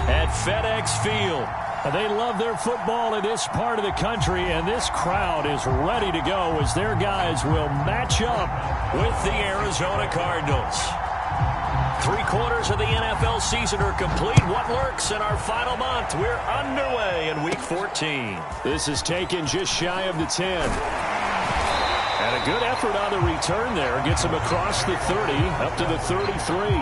at FedEx Field. They love their football in this part of the country, and this crowd is ready to go as their guys will match up with the Arizona Cardinals. 3/4 of the NFL season are complete. What lurks in our final month? We're underway in Week 14. This is taken just shy of the 10. And a good effort on the return there. Gets him across the 30, up to the 33.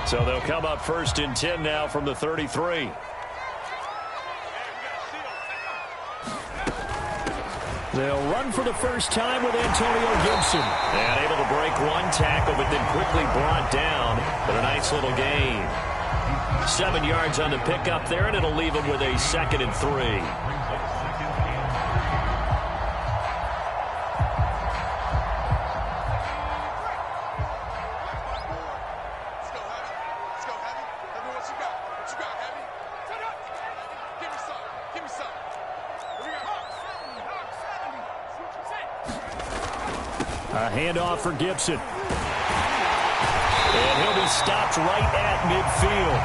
So they'll come up 1st and 10 now from the 33. They'll run for the first time with Antonio Gibson. And able to break one tackle, but then quickly brought down. But a nice little gain. 7 yards on the pickup there, and it'll leave him with a 2nd and 3. A handoff for Gibson. And he'll be stopped right at midfield.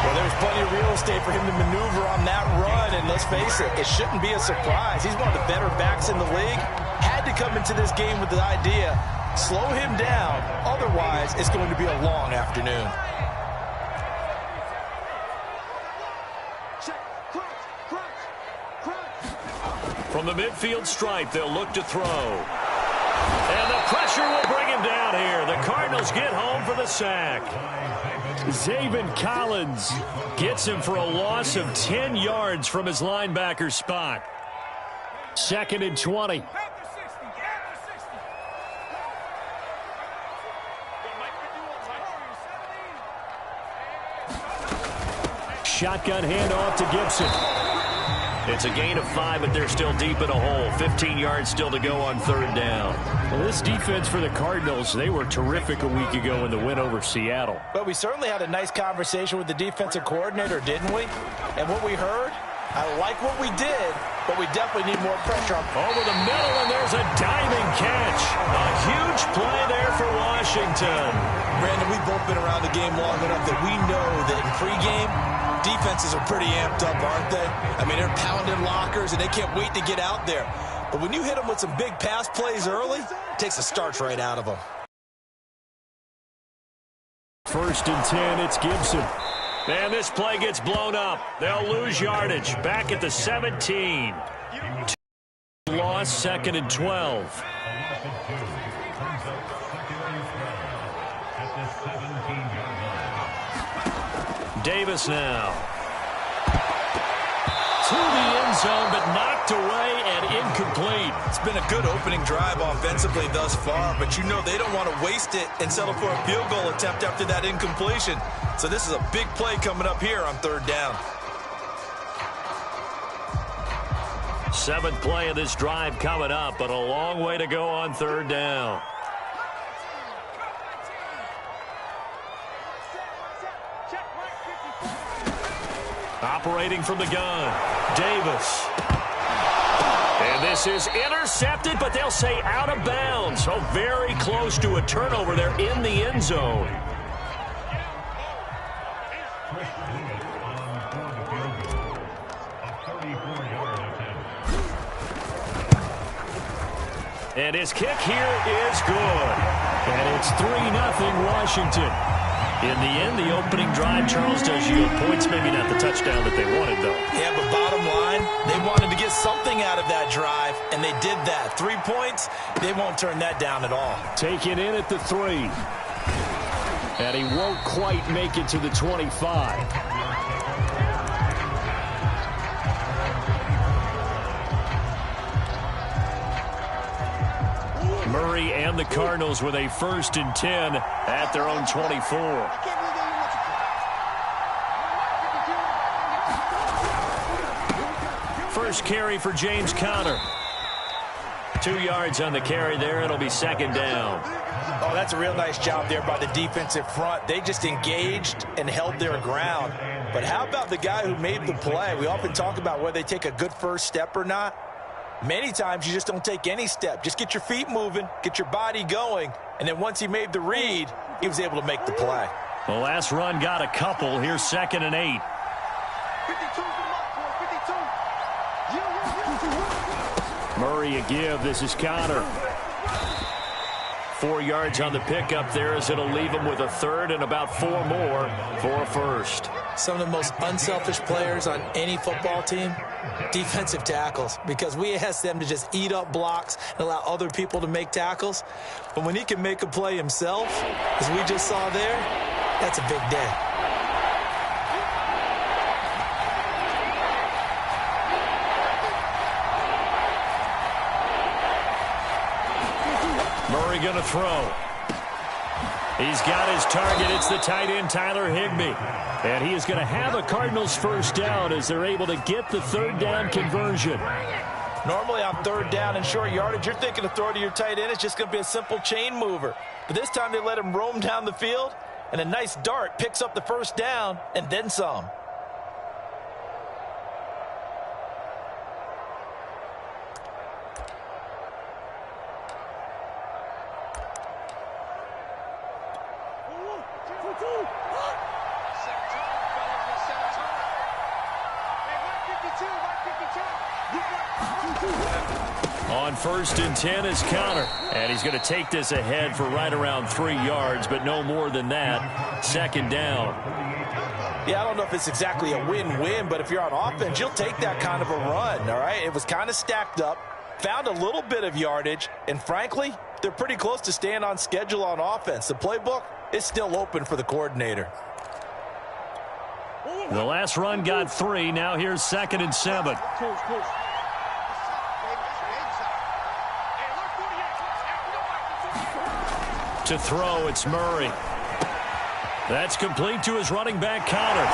Well, there's plenty of real estate for him to maneuver on that run, and let's face it, it shouldn't be a surprise. He's one of the better backs in the league. Had to come into this game with the idea, slow him down, otherwise it's going to be a long afternoon. From the midfield stripe, they'll look to throw. And the pressure will bring him down here. The Cardinals get home for the sack. Zaven Collins gets him for a loss of 10 yards from his linebacker spot. 2nd and 20. Shotgun handoff to Gibson. It's a gain of 5, but they're still deep in a hole. 15 yards still to go on 3rd down. Well, this defense for the Cardinals, they were terrific a week ago in the win over Seattle. But we certainly had a nice conversation with the defensive coordinator, didn't we? And what we heard, I like what we did, but we definitely need more pressure on. Over the middle, and there's a diving catch. A huge play there for Washington. Brandon, we've both been around the game long enough that we know that in pregame, defenses are pretty amped up, aren't they? I mean, they're pounding lockers, and they can't wait to get out there. But when you hit them with some big pass plays early, it takes the starch right out of them. 1st and 10, it's Gibson. And this play gets blown up. They'll lose yardage. Back at the 17. Loss, 2nd and 12. Davis now. To the end zone, but knocked away and incomplete. It's been a good opening drive offensively thus far, but you know they don't want to waste it and settle for a field goal attempt after that incompletion. So this is a big play coming up here on 3rd down. 7th play of this drive coming up, but a long way to go on 3rd down. Operating from the gun, Davis. And this is intercepted, but they'll say out of bounds. So very close to a turnover there in the end zone. And his kick here is good. And it's 3-0 Washington. In the end, the opening drive, Charles, does yield points. Maybe not the touchdown that they wanted, though. Yeah, but bottom line, they wanted to get something out of that drive, and they did that. 3 points, they won't turn that down at all. Taken in at the 3. And he won't quite make it to the 25. Murray and the Cardinals with a 1st and 10 at their own 24. First carry for James Conner. 2 yards on the carry there. It'll be second down. Oh, that's a real nice job there by the defensive front. They just engaged and held their ground. But how about the guy who made the play? We often talk about whether they take a good first step or not. Many times you just don't take any step. Just get your feet moving, get your body going, and then once he made the read, he was able to make the play. The last run got a couple. Here's 2nd and 8. 52. Murray a give. This is Connor. 4 yards on the pickup there as it'll leave him with a third and about 4 more for a first. Some of the most unselfish players on any football team, defensive tackles, because we ask them to just eat up blocks and allow other people to make tackles. But when he can make a play himself, as we just saw there, that's a big day. Murray going to throw. He's got his target. It's the tight end, Tyler Higbee. And he is going to have a Cardinals first down as they're able to get the third down conversion. Normally on third down and short yardage, you're thinking to throw to your tight end. It's just going to be a simple chain mover. But this time they let him roam down the field, and a nice dart picks up the first down and then some. On 1st and 10 is Connor. And he's going to take this ahead for right around 3 yards, but no more than that. 2nd down. Yeah, I don't know if it's exactly a win-win, but if you're on offense, you'll take that kind of a run, all right? It was kind of stacked up, found a little bit of yardage, and frankly, they're pretty close to staying on schedule on offense. The playbook is still open for the coordinator. The last run got 3. Now here's 2nd and 7. To throw, it's Murray. That's complete to his running back, Connor.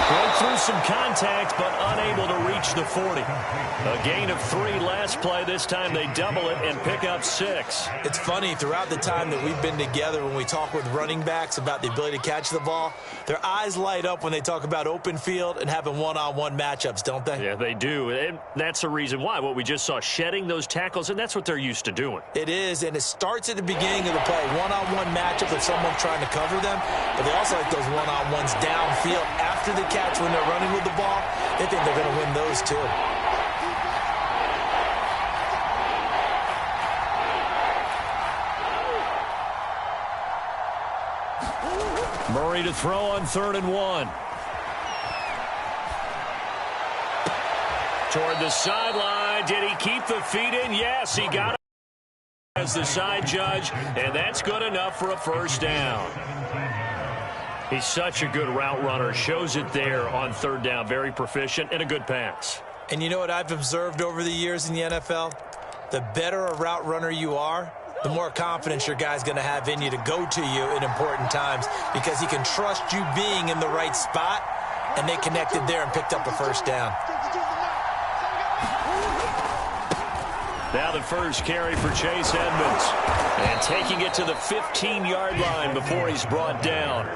Broke through some contact, but unable to reach the 40. A gain of 3 last play. This time they double it and pick up 6. It's funny, throughout the time that we've been together, when we talk with running backs about the ability to catch the ball, their eyes light up when they talk about open field and having one-on-one matchups, don't they? Yeah, they do. And that's the reason why. What we just saw, shedding those tackles, and that's what they're used to doing. It is, and it starts at the beginning of the play. One-on-one matchup with someone trying to cover them, but they also like those one-on-ones downfield after the catch when they're running with the ball. They think they're going to win those too. Murray to throw on 3rd and 1. Toward the sideline. Did he keep the feet in? Yes, he got it as the side judge, and that's good enough for a first down. He's such a good route runner. Shows it there on 3rd down. Very proficient and a good pass. And you know what I've observed over the years in the NFL? The better a route runner you are, the more confidence your guy's going to have in you to go to you in important times because he can trust you being in the right spot, and they connected there and picked up a first down. Now the first carry for Chase Edmonds. And taking it to the 15-yard line before he's brought down.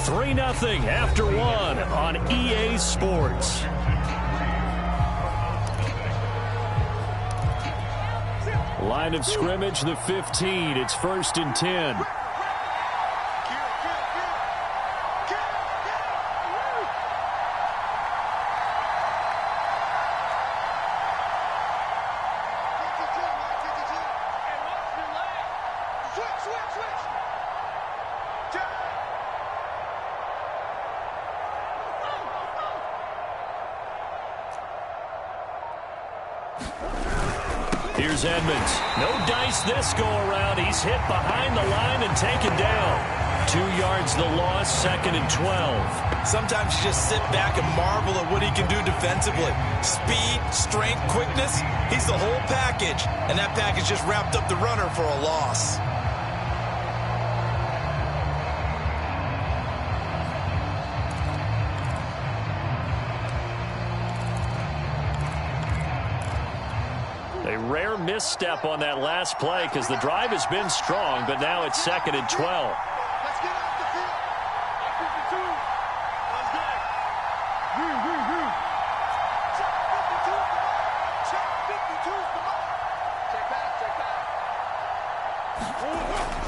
Three 3-0 after 1 on EA Sports. Line of scrimmage, the 15. It's 1st and 10. Here's Edmonds. No dice this go-around. He's hit behind the line and taken down. 2 yards the loss, 2nd and 12. Sometimes you just sit back and marvel at what he can do defensively. Speed, strength, quickness. He's the whole package. And that package just wrapped up the runner for a loss. A rare misstep on that last play because the drive has been strong, but now it's 2nd and 12.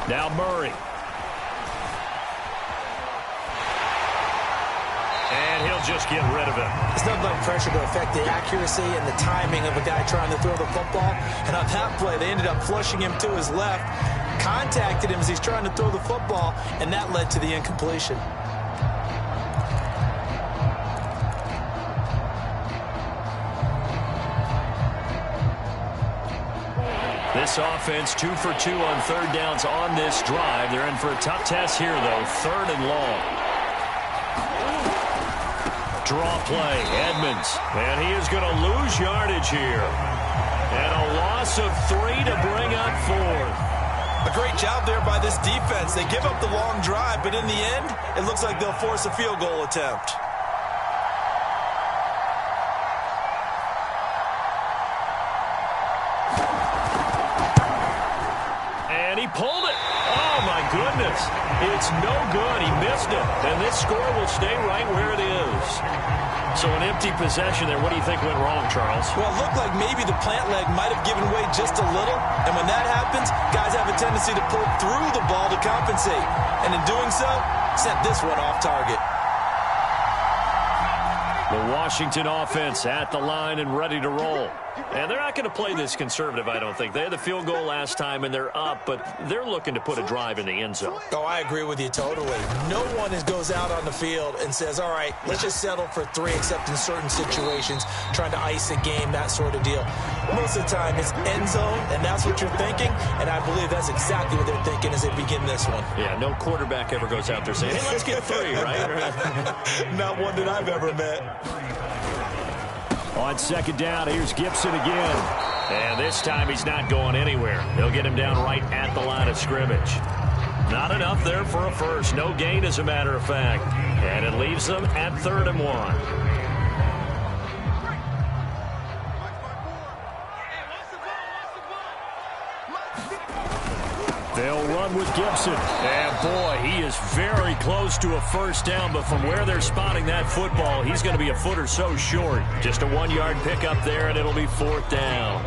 Now Murray. And he'll just get rid of it. It's nothing like pressure to affect the accuracy and the timing of a guy trying to throw the football. And on that play, they ended up flushing him to his left, contacted him as he's trying to throw the football, and that led to the incompletion. This offense 2 for 2 on 3rd downs on this drive. They're in for a tough test here, though. 3rd and long. Draw play, Edmonds. And he is going to lose yardage here. And a loss of 3 to bring up 4th. A great job there by this defense. They give up the long drive, but in the end, it looks like they'll force a field goal attempt. Pulled it. Oh, my goodness. It's no good. He missed it. And this score will stay right where it is. So an empty possession there. What do you think went wrong, Charles? Well, it looked like maybe the plant leg might have given way just a little. And when that happens, guys have a tendency to pull through the ball to compensate. And in doing so, sent this one off target. The Washington offense at the line and ready to roll. And they're not going to play this conservative, I don't think. They had the field goal last time, and they're up, but they're looking to put a drive in the end zone. Oh, I agree with you totally. No one goes out on the field and says, all right, let's just settle for 3, except in certain situations, trying to ice a game, that sort of deal. Most of the time, it's end zone, and that's what you're thinking, and I believe that's exactly what they're thinking as they begin this one. Yeah, no quarterback ever goes out there saying, hey, let's get 3, right? Not one that I've ever met. On 2nd down, here's Gibson again. And this time he's not going anywhere. They'll get him down right at the line of scrimmage. Not enough there for a first. No gain, as a matter of fact. And it leaves them at 3rd and 1. They'll run with Gibson. And, boy, he is very close to a first down, but from where they're spotting that football, he's going to be a foot or so short. Just a 1-yard pickup there, and it'll be 4th down.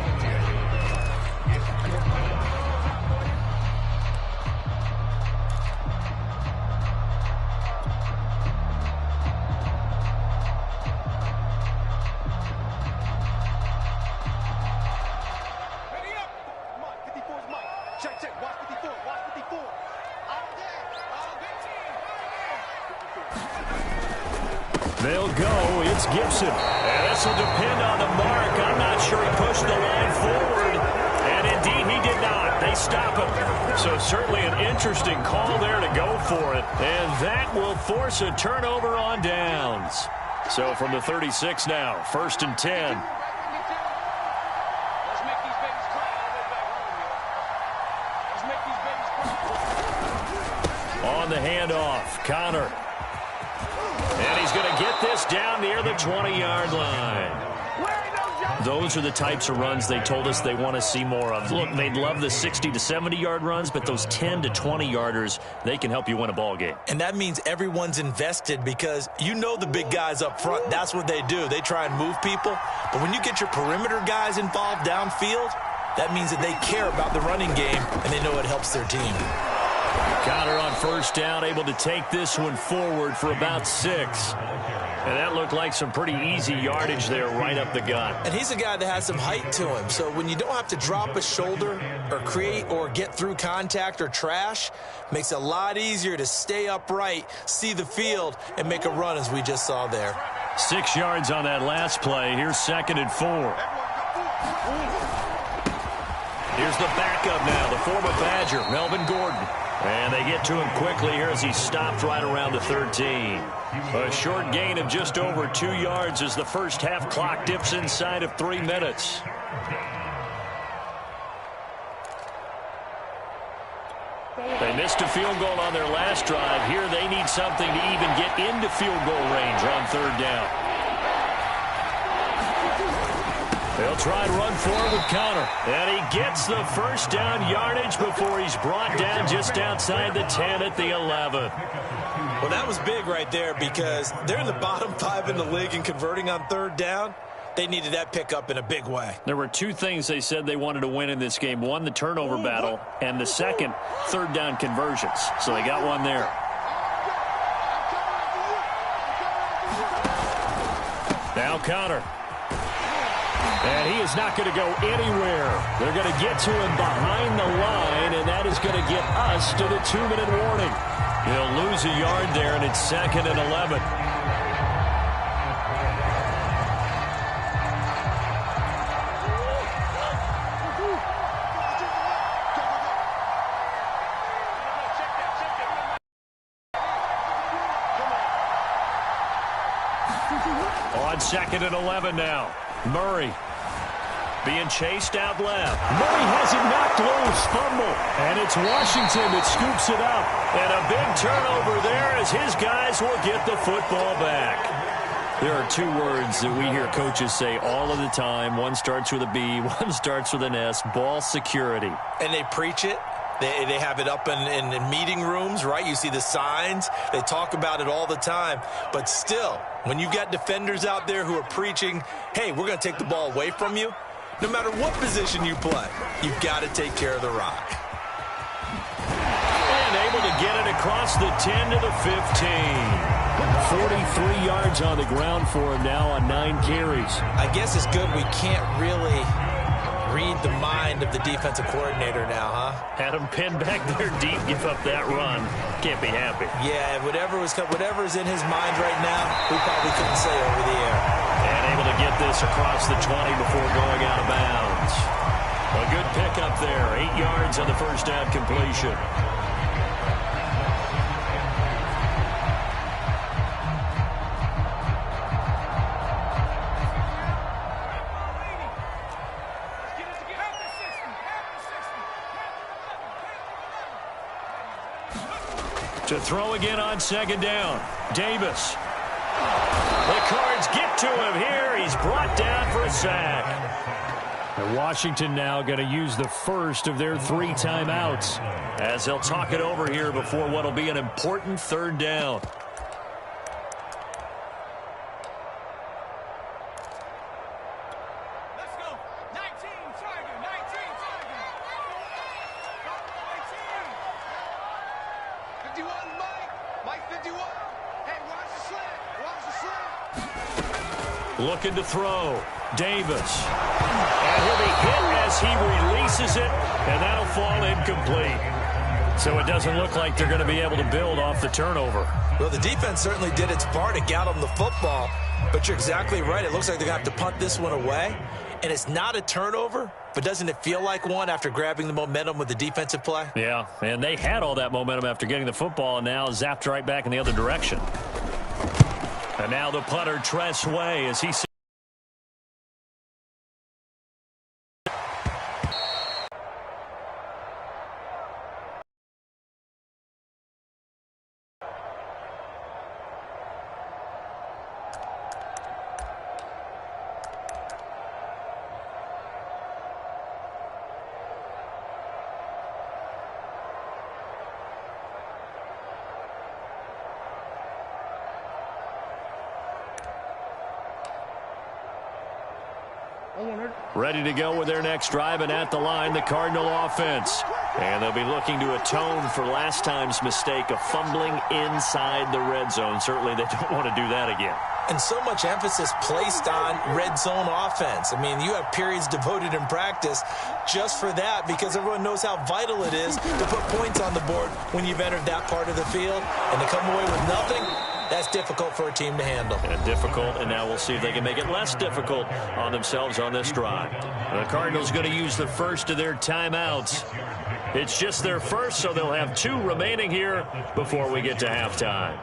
They'll go. It's Gibson. And this will depend on the mark. I'm not sure he pushed the line forward. And indeed, he did not. They stop him. So certainly an interesting call there to go for it. And that will force a turnover on downs. So from the 36 now, 1st and 10. On the handoff, Connor. And he's going to get this down near the 20-yard line. Those are the types of runs they told us they want to see more of. Look, they'd love the 60 to 70-yard runs, but those 10 to 20-yarders, they can help you win a ball game. And that means everyone's invested because you know the big guys up front, that's what they do. They try and move people. But when you get your perimeter guys involved downfield, that means that they care about the running game, and they know it helps their team. Connor on 1st down, able to take this one forward for about 6. And that looked like some pretty easy yardage there right up the gut. And he's a guy that has some height to him. So when you don't have to drop a shoulder or create or get through contact or trash, makes it a lot easier to stay upright, see the field, and make a run as we just saw there. 6 yards on that last play. Here's 2nd and 4. Here's the backup now, the former Badger, Melvin Gordon. And they get to him quickly here as he stopped right around the 13. A short gain of just over 2 yards as the first half clock dips inside of 3 minutes. They missed a field goal on their last drive. Here they need something to even get into field goal range on 3rd down. They'll try and run forward with Connor. And he gets the first down yardage before he's brought down just outside the 10 at the 11. Well, that was big right there because they're in the bottom 5 in the league in converting on third down. They needed that pickup in a big way. There were two things they said they wanted to win in this game. One, the turnover battle, and the second, third down conversions. So they got one there. Now Connor. And he is not going to go anywhere. They're going to get to him behind the line, and that is going to get us to the 2-minute warning. He'll lose a yard there, and it's 2nd and 11. On 2nd and 11 now. Murray being chased out left. Murray has it knocked loose. Fumble. And it's Washington that scoops it up. And a big turnover there as his guys will get the football back. There are two words that we hear coaches say all of the time. One starts with a B, one starts with an S. Ball security. And they preach it. They have it up in meeting rooms, right? You see the signs. They talk about it all the time. But still, when you've got defenders out there who are preaching, hey, we're going to take the ball away from you, no matter what position you play, you've got to take care of the rock. And able to get it across the 10 to the 15. 43 yards on the ground for him now on 9 carries. I guess it's good we can't really read the mind of the defensive coordinator now, huh? Had him pinned back there deep, give up that run. Can't be happy. Yeah, whatever's in his mind right now, we probably couldn't say over the air. And able to get this across the 20 before going out of bounds. A good pickup there. 8 yards on the first down completion. To throw again on 2nd down. Davis. The Cards get to him here. He's brought down for a sack. And Washington now going to use the first of their 3 timeouts as they'll talk it over here before what will be an important 3rd down. Looking to throw. Davis. And he'll be hit as he releases it, and that'll fall incomplete. So it doesn't look like they're going to be able to build off the turnover. Well, the defense certainly did its part to get them the football, but you're exactly right. It looks like they're going to have to punt this one away, and it's not a turnover, but doesn't it feel like one after grabbing the momentum with the defensive play? Yeah, and they had all that momentum after getting the football, and now zapped right back in the other direction. And now the punter, Tress Way, as he... Ready to go with their next drive, and at the line, the Cardinal offense. And they'll be looking to atone for last time's mistake of fumbling inside the red zone. Certainly they don't want to do that again. And so much emphasis placed on red zone offense. I mean, you have periods devoted in practice just for that because everyone knows how vital it is to put points on the board when you've entered that part of the field. And to come away with nothing, that's difficult for a team to handle. And difficult, and now we'll see if they can make it less difficult on themselves on this drive. The Cardinals going to use the first of their timeouts. It's just their first, so they'll have 2 remaining here before we get to halftime.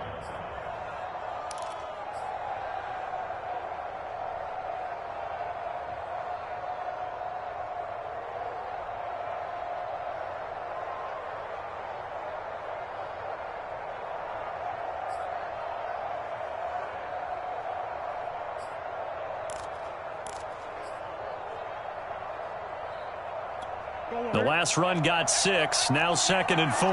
The last run got 6. Now 2nd and 4.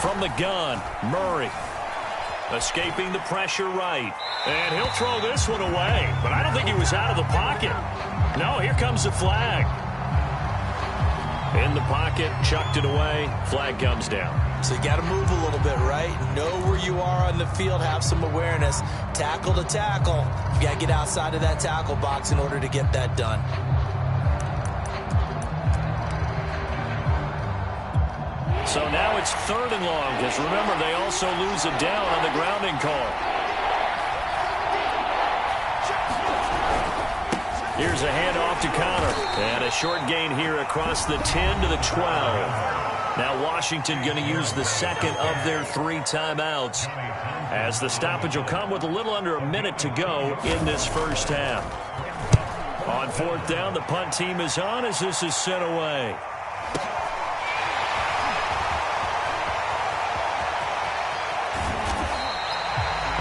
From the gun, Murray. Escaping the pressure right. And he'll throw this one away. But I don't think he was out of the pocket. No, here comes the flag. In the pocket, chucked it away. Flag comes down. So you got to move a little bit, right? Know where you are on the field. Have some awareness. Tackle to tackle. You got to get outside of that tackle box in order to get that done. So now it's 3rd and long, because remember, they also lose a down on the grounding call. Here's a handoff to Connor. And a short gain here across the 10 to the 12. Now Washington going to use the 2nd of their 3 timeouts, as the stoppage will come with a little under a minute to go in this first half. On 4th down, the punt team is on as this is sent away.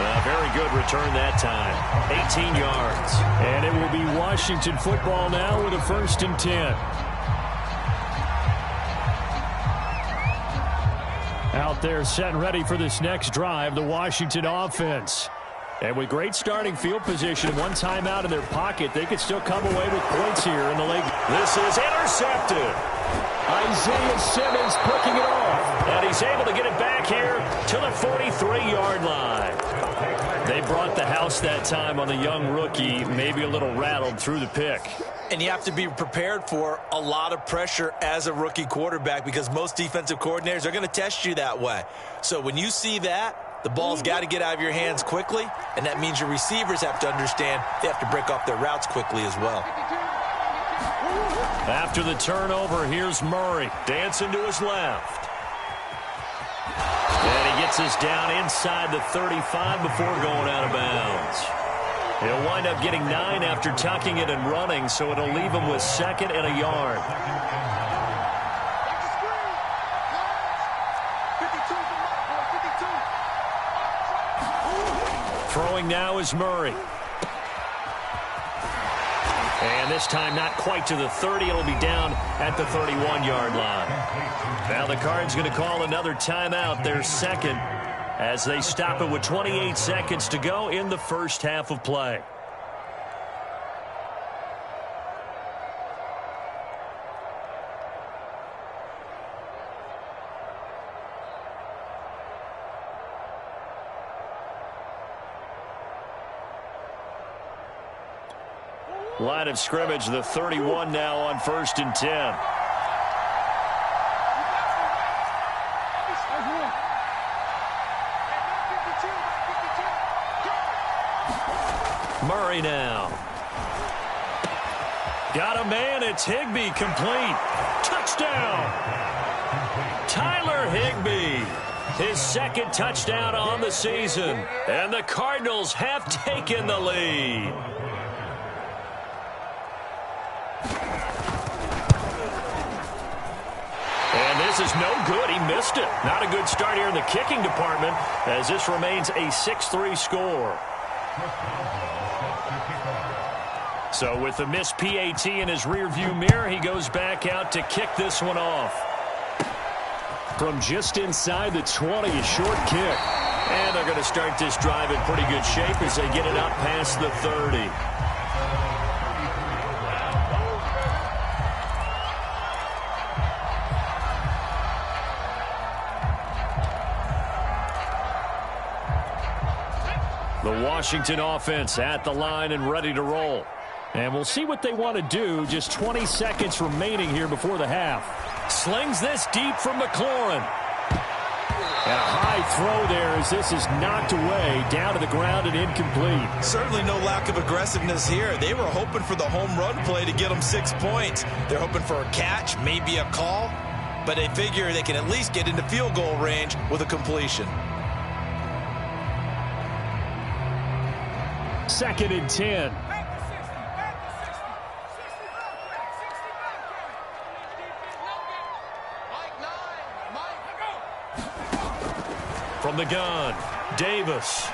A very good return that time. 18 yards. And it will be Washington football now with a 1st and 10. Out there set and ready for this next drive, the Washington offense. And with great starting field position, 1 timeout in their pocket, they could still come away with points here in the league. This is intercepted. Isaiah Simmons picking it off. And he's able to get it back here to the 43-yard line. They brought the house that time on the young rookie, maybe a little rattled through the pick. And you have to be prepared for a lot of pressure as a rookie quarterback, because most defensive coordinators are going to test you that way. So when you see that, the ball's got to get out of your hands quickly, and that means your receivers have to understand they have to break off their routes quickly as well. After the turnover, here's Murray dancing to his left. And he gets us down inside the 35 before going out of bounds. He'll wind up getting 9 after tucking it and running, so it'll leave him with 2nd and a yard. Throwing now is Murray. And this time not quite to the 30. It'll be down at the 31-yard line. Now the Cards going to call another timeout, their 2nd, as they stop it with 28 seconds to go in the first half of play. Line of scrimmage, the 31 now on 1st and 10. Murray now. Got a man, it's Higbee, complete. Touchdown! Tyler Higbee, his 2nd touchdown on the season. And the Cardinals have taken the lead. This is no good. He missed it. Not a good start here in the kicking department, as this remains a 6-3 score. So with the missed PAT in his rearview mirror, he goes back out to kick this one off. From just inside the 20, a short kick. And they're going to start this drive in pretty good shape as they get it up past the 30. The Washington offense at the line and ready to roll. And we'll see what they want to do. Just 20 seconds remaining here before the half. Slings this deep from McLaurin. And a high throw there as this is knocked away, down to the ground and incomplete. Certainly no lack of aggressiveness here. They were hoping for the home run play to get them 6 points. They're hoping for a catch, maybe a call, but they figure they can at least get into field goal range with a completion. 2nd and 10. From the gun, Davis.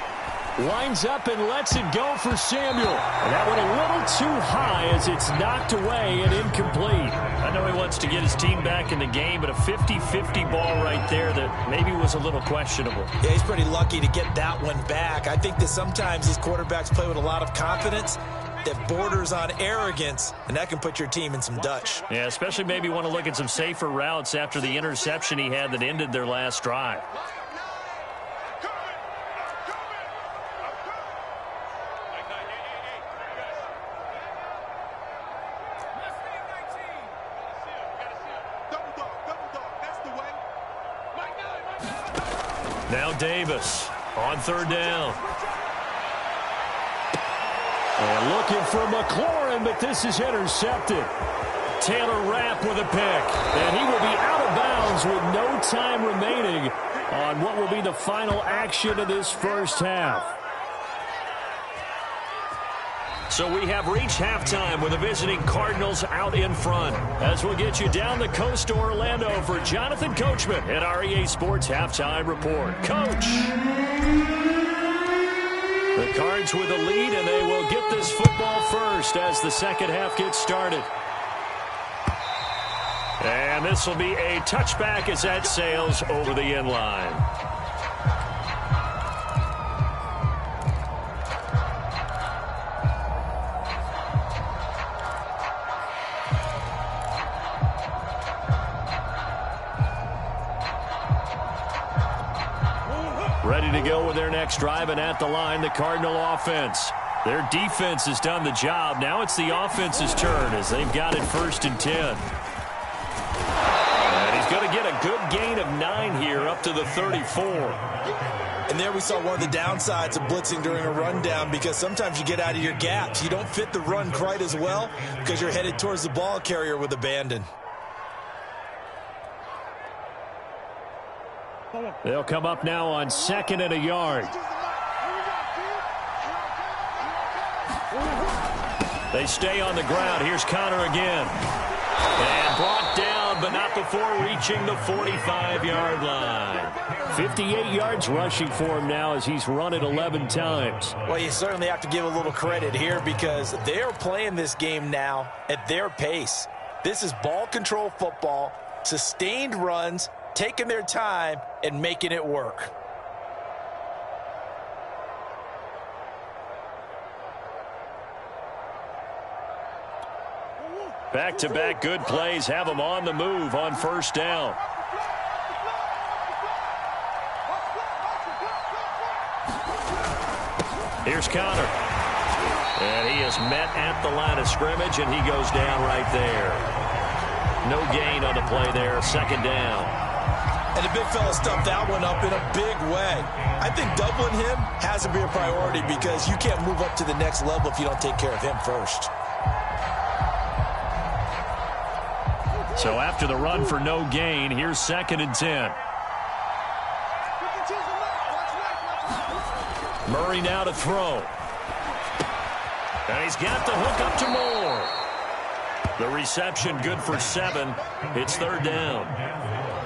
Winds up and lets it go for Samuel. And that went a little too high as it's knocked away and incomplete. I know he wants to get his team back in the game, but a 50-50 ball right there that maybe was a little questionable. Yeah, he's pretty lucky to get that one back. I think that sometimes these quarterbacks play with a lot of confidence that borders on arrogance, and that can put your team in some Dutch. Yeah, especially maybe want to look at some safer routes after the interception he had that ended their last drive. Now Davis on third down. And looking for McLaurin, but this is intercepted. Taylor Rapp with a pick. And he will be out of bounds with no time remaining on what will be the final action of this first half. So we have reached halftime with the visiting Cardinals out in front. As we'll get you down the coast to Orlando for Jonathan Coachman at our EA Sports Halftime Report. Coach! The Cards with the lead, and they will get this football first as the second half gets started. And this will be a touchback as that sails over the end line. Ready to go with their next drive, and at the line, the Cardinal offense. Their defense has done the job. Now it's the offense's turn as they've got it 1st and 10. And he's going to get a good gain of 9 here up to the 34. And there we saw one of the downsides of blitzing during a rundown, because sometimes you get out of your gaps. You don't fit the run quite as well because you're headed towards the ball carrier with abandon. They'll come up now on 2nd and a yard. They stay on the ground. Here's Connor again. And brought down, but not before reaching the 45-yard line. 58 yards rushing for him now as he's run it 11 times. Well, you certainly have to give a little credit here because they are playing this game now at their pace. This is ball control football, sustained runs, taking their time and making it work. Back-to-back good plays have them on the move on 1st down. Here's Connor. And he is met at the line of scrimmage, and he goes down right there. No gain on the play there, 2nd down. And the big fella stuffed that one up in a big way. I think doubling him has to be a priority because you can't move up to the next level if you don't take care of him first. So after the run for no gain, here's 2nd and 10. Murray now to throw. And he's got the hook up to Moore. The reception good for 7. It's 3rd down.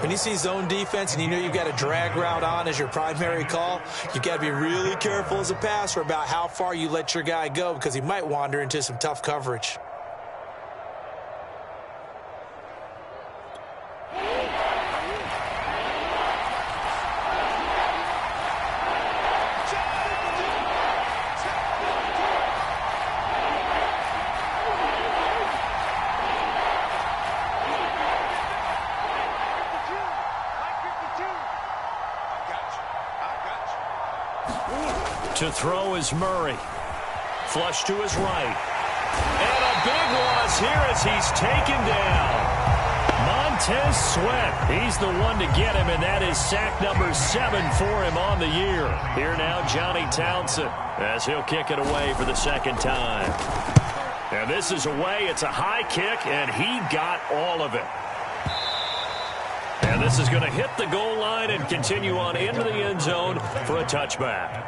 When you see zone defense and you know you've got a drag route on as your primary call, you've got to be really careful as a passer about how far you let your guy go because he might wander into some tough coverage. To throw is Murray. Flush to his right. And a big loss here as he's taken down. Montez Sweat. He's the one to get him, and that is sack number 7 for him on the year. Here now, Johnny Townsend, as he'll kick it away for the 2nd time. And this is away. It's a high kick, and he got all of it. And this is going to hit the goal line and continue on into the end zone for a touchback.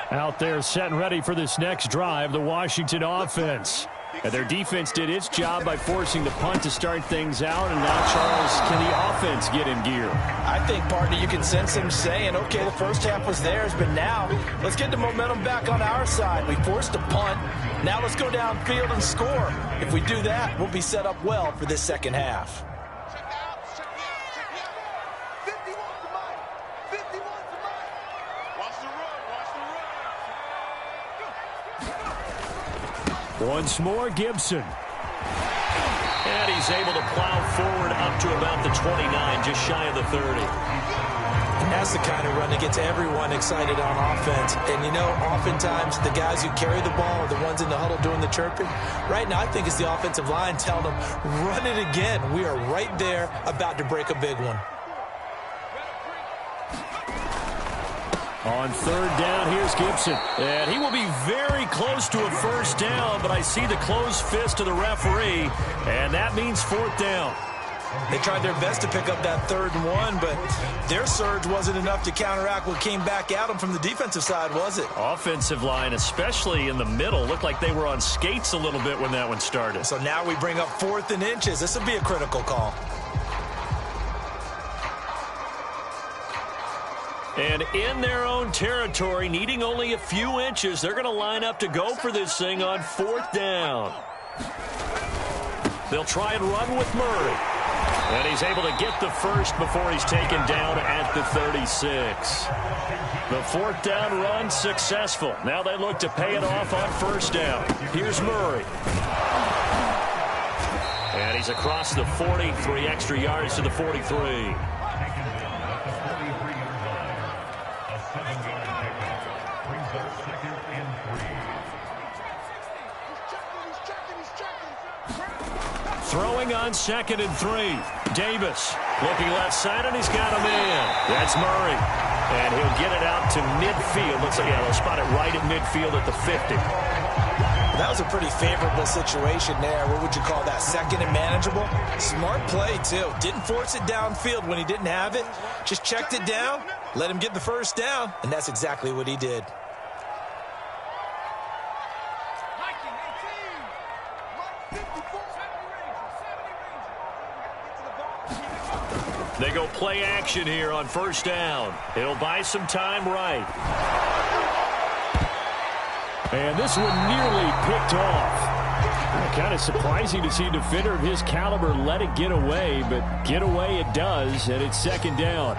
Out there set and ready for this next drive, the Washington offense. And their defense did its job by forcing the punt to start things out. And now, Charles, can the offense get in gear? I think, partner, you can sense them saying, okay, the first half was theirs, but now let's get the momentum back on our side. We forced a punt. Now let's go downfield and score. If we do that, we'll be set up well for this second half. Once more, Gibson. And he's able to plow forward up to about the 29, just shy of the 30. And that's the kind of run that gets everyone excited on offense. And, you know, oftentimes the guys who carry the ball are the ones in the huddle doing the chirping. Right now, I think it's the offensive line telling them, run it again. We are right there about to break a big one. On third down, here's Gibson. And he will be very close to a first down, but I see the closed fist of the referee, and that means fourth down. They tried their best to pick up that 3rd and 1, but their surge wasn't enough to counteract what came back at them from the defensive side, was it? Offensive line, especially in the middle, looked like they were on skates a little bit when that one started. So now we bring up 4th and inches. This will be a critical call. And in their own territory, needing only a few inches, they're going to line up to go for this thing on 4th down. They'll try and run with Murray. And he's able to get the first before he's taken down at the 36. The 4th down run successful. Now they look to pay it off on 1st down. Here's Murray. And he's across the 40, 3 extra yards to the 43. Throwing on 2nd and 3. Davis looking left side, and he's got a man. That's Murray. And he'll get it out to midfield. Looks like, yeah, they'll spot it right at midfield at the 50. That was a pretty favorable situation there. What would you call that? 2nd and manageable? Smart play, too. Didn't force it downfield when he didn't have it. Just checked it down, let him get the first down, and that's exactly what he did. They go play action here on 1st down. It'll buy some time right. And this one nearly picked off. Kind of surprising to see a defender of his caliber let it get away, but get away it does, and it's 2nd down.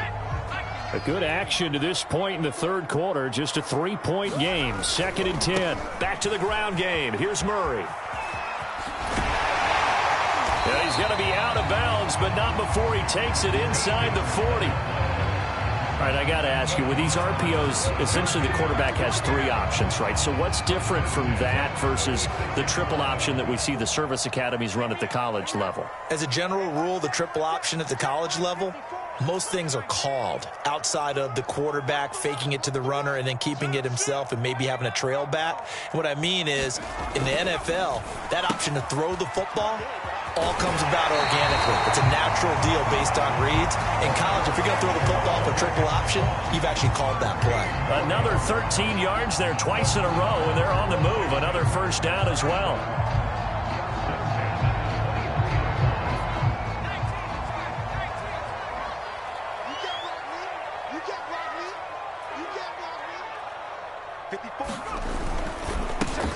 A good action to this point in the 3rd quarter. Just a 3-point game. 2nd and 10. Back to the ground game. Here's Murray. Yeah, he's going to be out of bounds, but not before he takes it inside the 40. All right, I got to ask you, with these RPOs, essentially the quarterback has 3 options, right? So what's different from that versus the triple option that we see the service academies run at the college level? As a general rule, the triple option at the college level, most things are called outside of the quarterback faking it to the runner and then keeping it himself and maybe having a trail back. What I mean is, in the NFL, that option to throw the football all comes about organically. It's a natural deal based on reads. In college, if you're going to throw the football for triple option, you've actually called that play. Another 13 yards there twice in a row, and they're on the move. Another 1st down as well.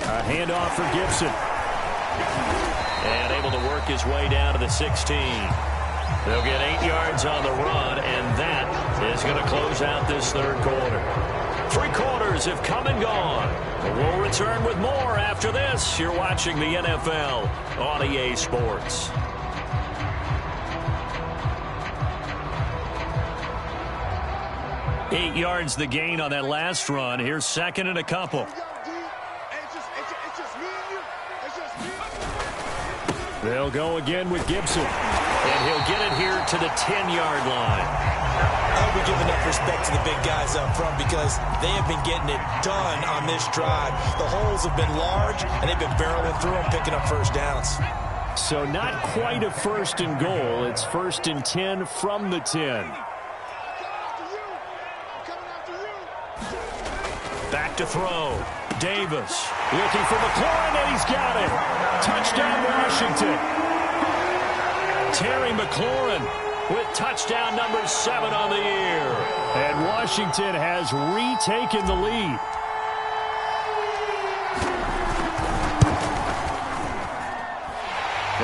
A handoff for Gibson. And able to work his way down to the 16. They'll get 8 yards on the run, and that is going to close out this 3rd quarter. 3 quarters have come and gone. We'll return with more after this. You're watching the NFL on EA Sports. Eight yards the gain on that last run. Here's 2nd and a couple. They'll go again with Gibson. And he'll get it here to the 10-yard line. I hope we give enough respect to the big guys up front because they have been getting it done on this drive. The holes have been large, and they've been barreling through them, picking up 1st downs. So not quite a 1st and goal. It's 1st and 10 from the 10. Back to throw. Davis. Looking for McLaurin, and he's got it. Touchdown, Washington. Terry McLaurin with touchdown number 7 on the year. And Washington has retaken the lead.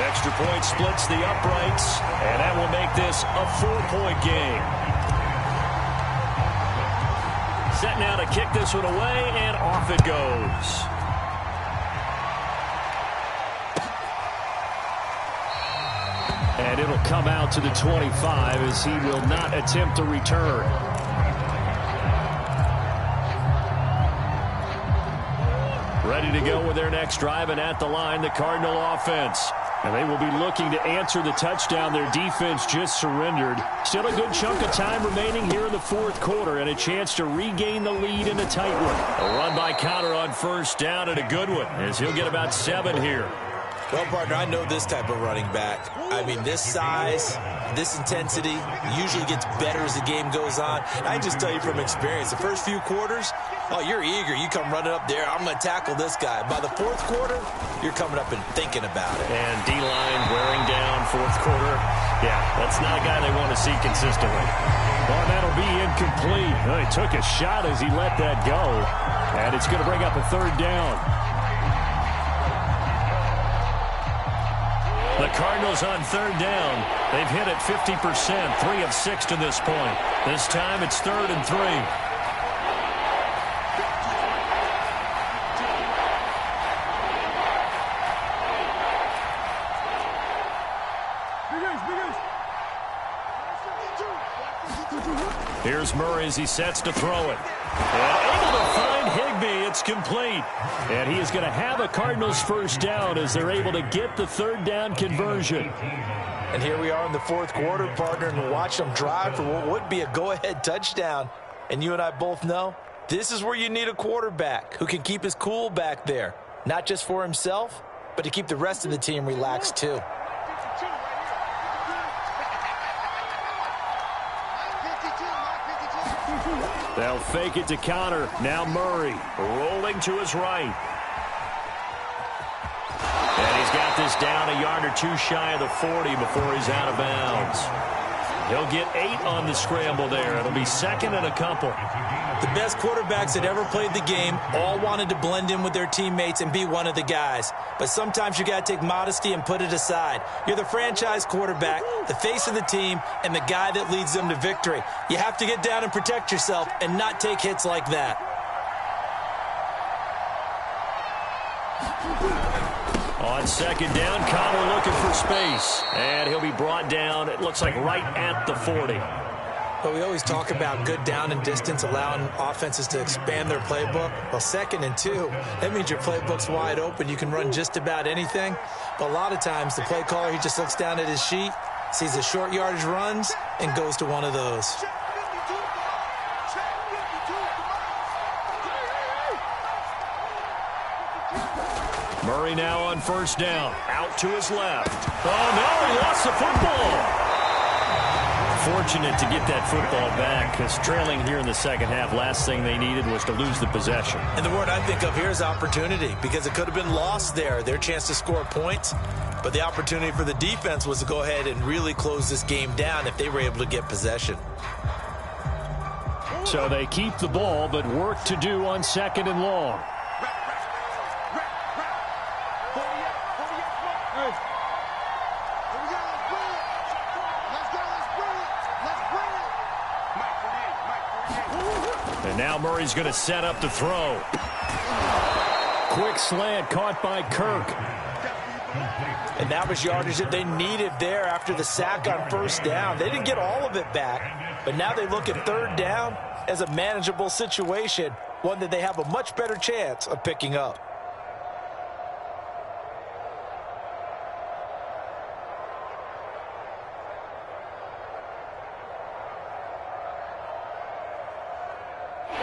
Extra point splits the uprights, and that will make this a 4-point game. Set now to kick this one away, and off it goes. And it'll come out to the 25 as he will not attempt a return. Ready to go with their next drive, and at the line, the Cardinal offense. And they will be looking to answer the touchdown their defense just surrendered. Still a good chunk of time remaining here in the fourth quarter, and a chance to regain the lead in a tight one. A run by Connor on first down, and a good one, as he'll get about 7 here. Well, partner, I know this type of running back. I mean, this size, this intensity usually gets better as the game goes on. And I just tell you from experience, the first few quarters, oh, you're eager. You come running up there, I'm going to tackle this guy. By the fourth quarter, you're coming up and thinking about it. And D-line wearing down fourth quarter. Yeah, that's not a guy they want to see consistently. Well, that'll be incomplete. Well, he took a shot as he let that go. And it's going to bring up a 3rd down. The Cardinals on 3rd down. They've hit it 50%, 3 of 6 to this point. This time it's 3rd and 3. Here's Murray as he sets to throw it. And able to find Higbee. It's complete. And he is going to have a Cardinals first down as they're able to get the 3rd down conversion. And here we are in the fourth quarter, partner, and watch them drive for what would be a go-ahead touchdown. And you and I both know this is where you need a quarterback who can keep his cool back there. Not just for himself, but to keep the rest of the team relaxed too. They'll fake it to Connor. Now Murray rolling to his right. And he's got this down a yard or 2 shy of the 40 before he's out of bounds. He'll get 8 on the scramble there. It'll be 2nd and a couple. The best quarterbacks that ever played the game all wanted to blend in with their teammates and be one of the guys. But sometimes you got to take modesty and put it aside. You're the franchise quarterback, the face of the team, and the guy that leads them to victory. You have to get down and protect yourself and not take hits like that. On 2nd down, Connor looking for space. And he'll be brought down, it looks like right at the 40. But we always talk about good down and distance, allowing offenses to expand their playbook. Well, 2nd and 2, that means your playbook's wide open. You can run just about anything. But a lot of times, the play caller, he just looks down at his sheet, sees the short yardage runs, and goes to one of those. Murray now on first down. Out to his left. Oh, no, he lost the football. Fortunate to get that football back, because trailing here in the second half, last thing they needed was to lose the possession. And the word I think of here is opportunity, because it could have been lost there, their chance to score points. But the opportunity for the defense was to go ahead and really close this game down if they were able to get possession. So they keep the ball, but work to do on 2nd and long. And now Murray's going to set up to throw. Quick slant caught by Kirk. And that was yardage that they needed there after the sack on first down. They didn't get all of it back, but now they look at 3rd down as a manageable situation, one that they have a much better chance of picking up.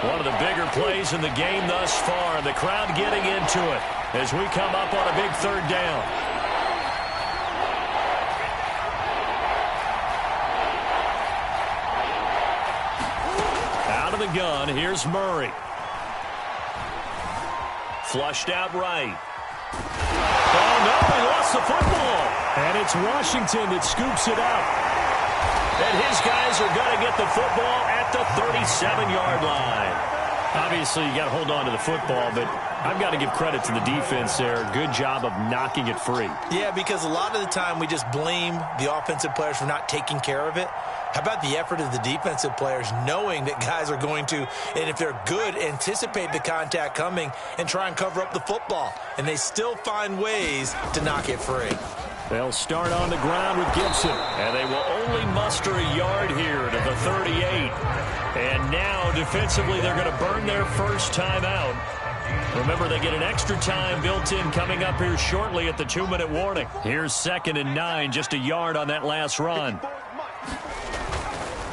One of the bigger plays in the game thus far. The crowd getting into it as we come up on a big 3rd down. Out of the gun, here's Murray. Flushed out right. Oh, no, he lost the football. And it's Washington that scoops it out. And his guys are going to get the football at the 37-yard line. Obviously, you got to hold on to the football, but I've got to give credit to the defense there. Good job of knocking it free. Yeah, because a lot of the time we just blame the offensive players for not taking care of it. How about the effort of the defensive players knowing that guys are going to, and if they're good, anticipate the contact coming and try and cover up the football. And they still find ways to knock it free. They'll start on the ground with Gibson, and they will only muster a yard here to the 38. And now, defensively, they're going to burn their first time out. Remember, they get an extra time built in coming up here shortly at the 2-minute warning. Here's 2nd and 9, just a yard on that last run.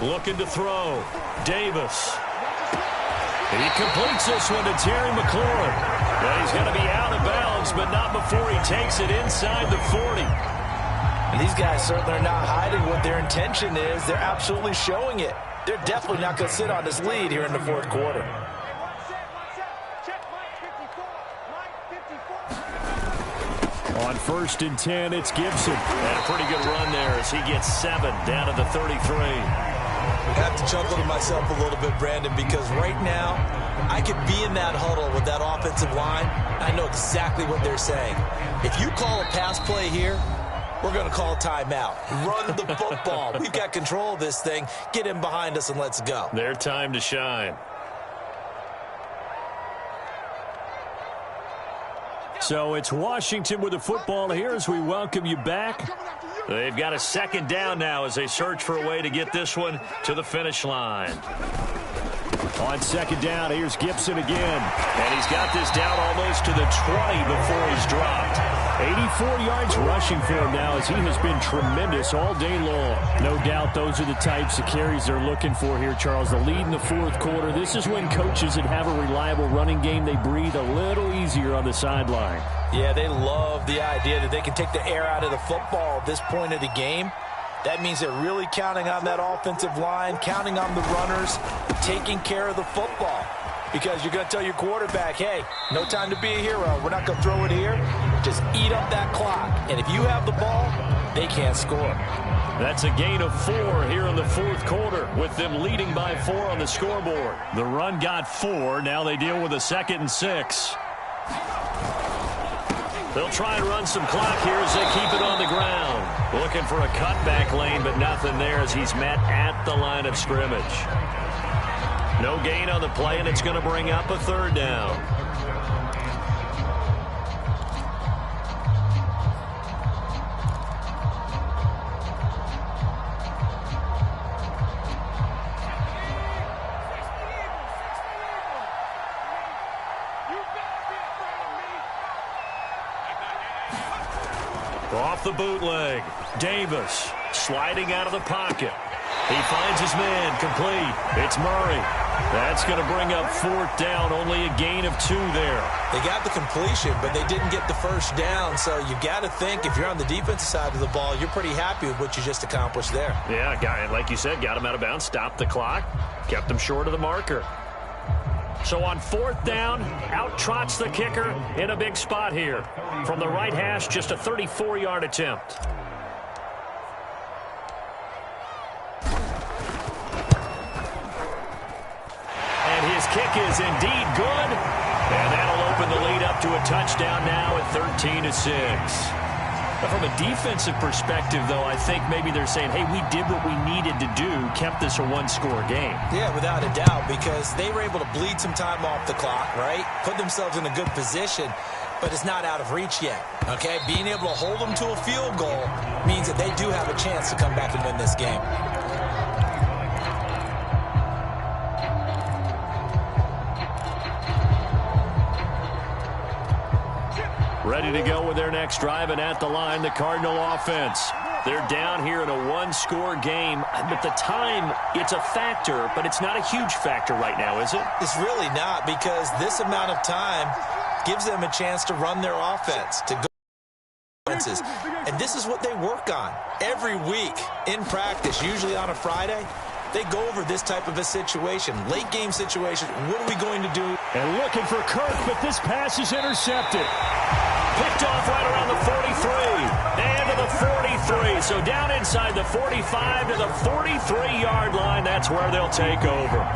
Looking to throw. Davis. He completes this one to Terry McLaurin. Well, he's going to be out of bounds, but not before he takes it inside the 40. And these guys certainly are not hiding what their intention is. They're absolutely showing it. They're definitely not going to sit on this lead here in the fourth quarter. On 1st and 10, it's Gibson. And a pretty good run there as he gets 7 down to the 33. I have to chuckle to myself a little bit, Brandon, because right now I could be in that huddle with that offensive line. I know exactly what they're saying. If you call a pass play here, we're going to call a timeout. Run the football. We've got control of this thing. Get him behind us and let's go. Their time to shine. So it's Washington with the football here as we welcome you back. They've got a 2nd down now as they search for a way to get this one to the finish line. On 2nd down, here's Gibson again. And he's got this down almost to the 20 before he's dropped. 84 yards rushing for him now as he has been tremendous all day long. No doubt those are the types of carries they're looking for here, Charles. The lead in the fourth quarter. This is when coaches that have a reliable running game, they breathe a little easier on the sideline. Yeah, they love the idea that they can take the air out of the football at this point of the game. That means they're really counting on that offensive line, counting on the runners, taking care of the football. Because you're going to tell your quarterback, hey, no time to be a hero. We're not going to throw it here. Just eat up that clock. And if you have the ball, they can't score. That's a gain of 4 here in the fourth quarter with them leading by 4 on the scoreboard. The run got 4. Now they deal with a 2nd and 6. They'll try and run some clock here as they keep it on the ground. Looking for a cutback lane, but nothing there as he's met at the line of scrimmage. No gain on the play, and it's going to bring up a 3rd down. Off the bootleg. Davis sliding out of the pocket. He finds his man complete. It's Murray. That's going to bring up 4th down. Only a gain of 2 there. They got the completion, but they didn't get the first down. So you got to think if you're on the defensive side of the ball, you're pretty happy with what you just accomplished there. Yeah, like you said, got him out of bounds, stopped the clock, kept him short of the marker. So on 4th down, out trots the kicker in a big spot here. From the right hash, just a 34-yard attempt. And his kick is indeed good. And that'll open the lead up to a touchdown now at 13-6. From a defensive perspective, though, I think maybe they're saying, hey, we did what we needed to do, kept this a one-score game. Yeah, without a doubt, because they were able to bleed some time off the clock, right? Put themselves in a good position, but it's not out of reach yet, okay? Being able to hold them to a field goal means that they do have a chance to come back and win this game. Ready to go with their next drive, and at the line, the Cardinal offense. They're down here in a one-score game. But the time, it's a factor, but it's not a huge factor right now, is it? It's really not, because this amount of time gives them a chance to run their offense, to go offenses. And this is what they work on every week in practice, usually on a Friday. they go over this type of a situation. Late game situation, what are we going to do? And looking for Kirk, but this pass is intercepted. Picked off right around the 43 and to the 43. So down inside the 45 to the 43-yard line. That's where they'll take over.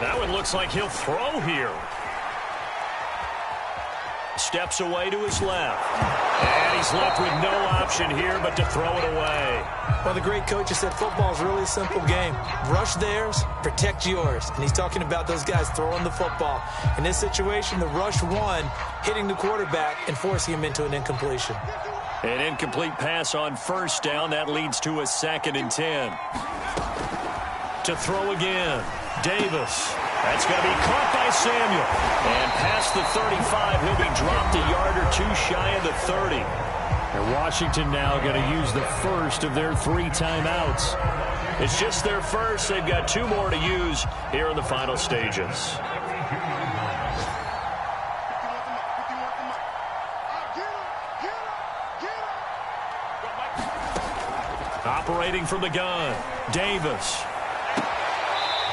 That one looks like he'll throw here. Steps away to his left. And he's left with no option here but to throw it away. Well, the great coach has said football is really a simple game. Rush theirs, protect yours. And he's talking about those guys throwing the football. In this situation, the rush one, hitting the quarterback and forcing him into an incompletion. An incomplete pass on first down. That leads to a 2nd and 10. To throw again. Davis. That's going to be caught by Samuel. And past the 35, he'll be dropped a yard or two shy of the 30. And Washington now going to use the first of their 3 timeouts. It's just their first. They've got 2 more to use here in the final stages. Operating from the gun, Davis.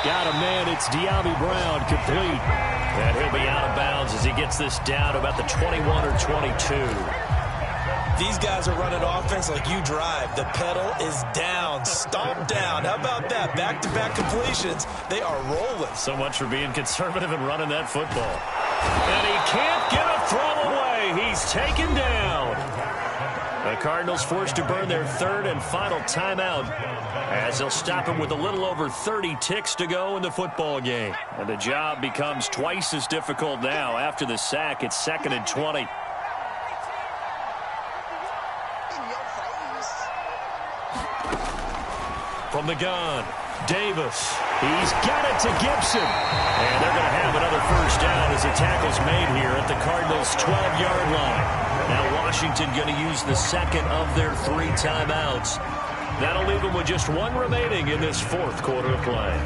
Got a man, it's De'Ami Brown, complete. And he'll be out of bounds as he gets this down to about the 21 or 22. These guys are running offense like you drive. The pedal is down, stomp down. How about that? Back-to-back completions. They are rolling. So much for being conservative and running that football. And he can't get a throw away. He's taken down. The Cardinals forced to burn their 3rd and final timeout as they'll stop him with a little over 30 ticks to go in the football game. And the job becomes twice as difficult now. After the sack, it's 2nd and 20. From the gun, Davis. He's got it to Gibson. And they're going to have another first down as the tackle's made here at the Cardinals' 12-yard line. Now Washington going to use the 2nd of their 3 timeouts. That'll leave them with just 1 remaining in this 4th quarter of play.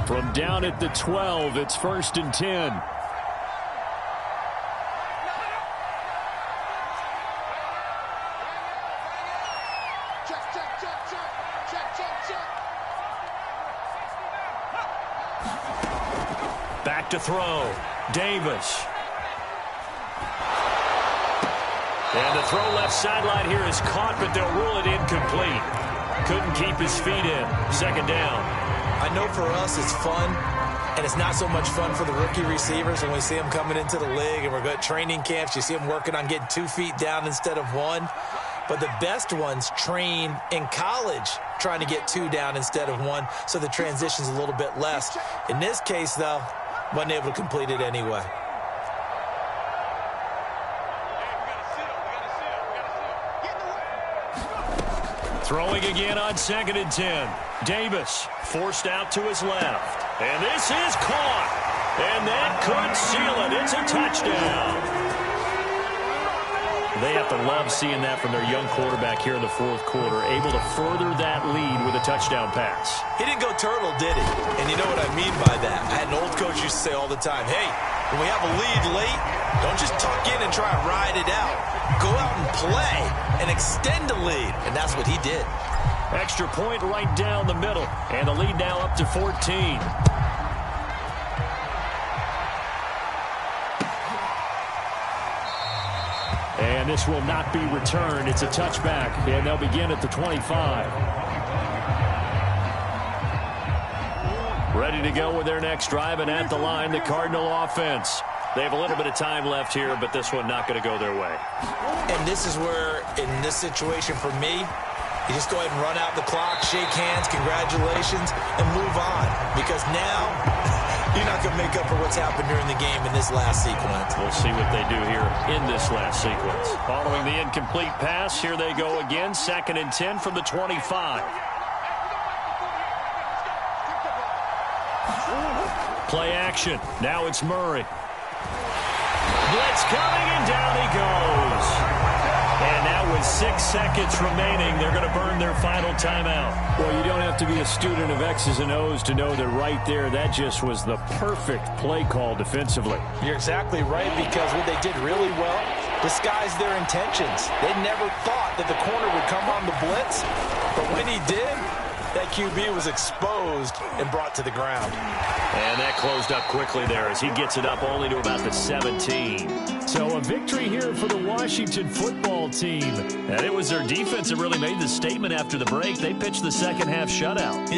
From down at the 12, it's 1st and 10. Back to throw. Davis. And the throw left sideline here is caught, but they'll rule it incomplete. Couldn't keep his feet in. 2nd down. I know for us it's fun, and it's not so much fun for the rookie receivers when we see them coming into the league and we're going to training camps. You see them working on getting 2 feet down instead of 1. But the best ones train in college trying to get 2 down instead of 1, so the transition's a little bit less. In this case, though, wasn't able to complete it anyway. Throwing again on 2nd and 10. Davis forced out to his left. And this is caught. And that could seal it. It's a touchdown. They have to love seeing that from their young quarterback here in the 4th quarter, able to further that lead with a touchdown pass. He didn't go turtle, did he? And you know what I mean by that. I had an old coach used to say all the time, hey, when we have a lead late, don't just tuck in and try and ride it out. Go out and play and extend the lead. And that's what he did. Extra point right down the middle. And the lead now up to 14. And this will not be returned. It's a touchback, and they'll begin at the 25. Ready to go with their next drive, and at the line, the Cardinal offense. They have a little bit of time left here, but this one not going to go their way. And this is where, in this situation for me, you just go ahead and run out the clock, shake hands, congratulations, and move on. Because now, you're not going to make up for what's happened during the game in this last sequence. We'll see what they do here in this last sequence. Following the incomplete pass, here they go again. 2nd and 10 from the 25. Play action. Now it's Murray. Blitz coming, and down he goes. And now with 6 seconds remaining, they're going to burn their final timeout. Well, you don't have to be a student of X's and O's to know that right there, that just was the perfect play call defensively. You're exactly right, because what they did really well, disguised their intentions. They never thought that the corner would come on the blitz, but when he did, that QB was exposed and brought to the ground. And that closed up quickly there as he gets it up only to about the 17. So a victory here for the Washington football team. And it was their defense that really made the statement after the break. They pitched the second half shutout.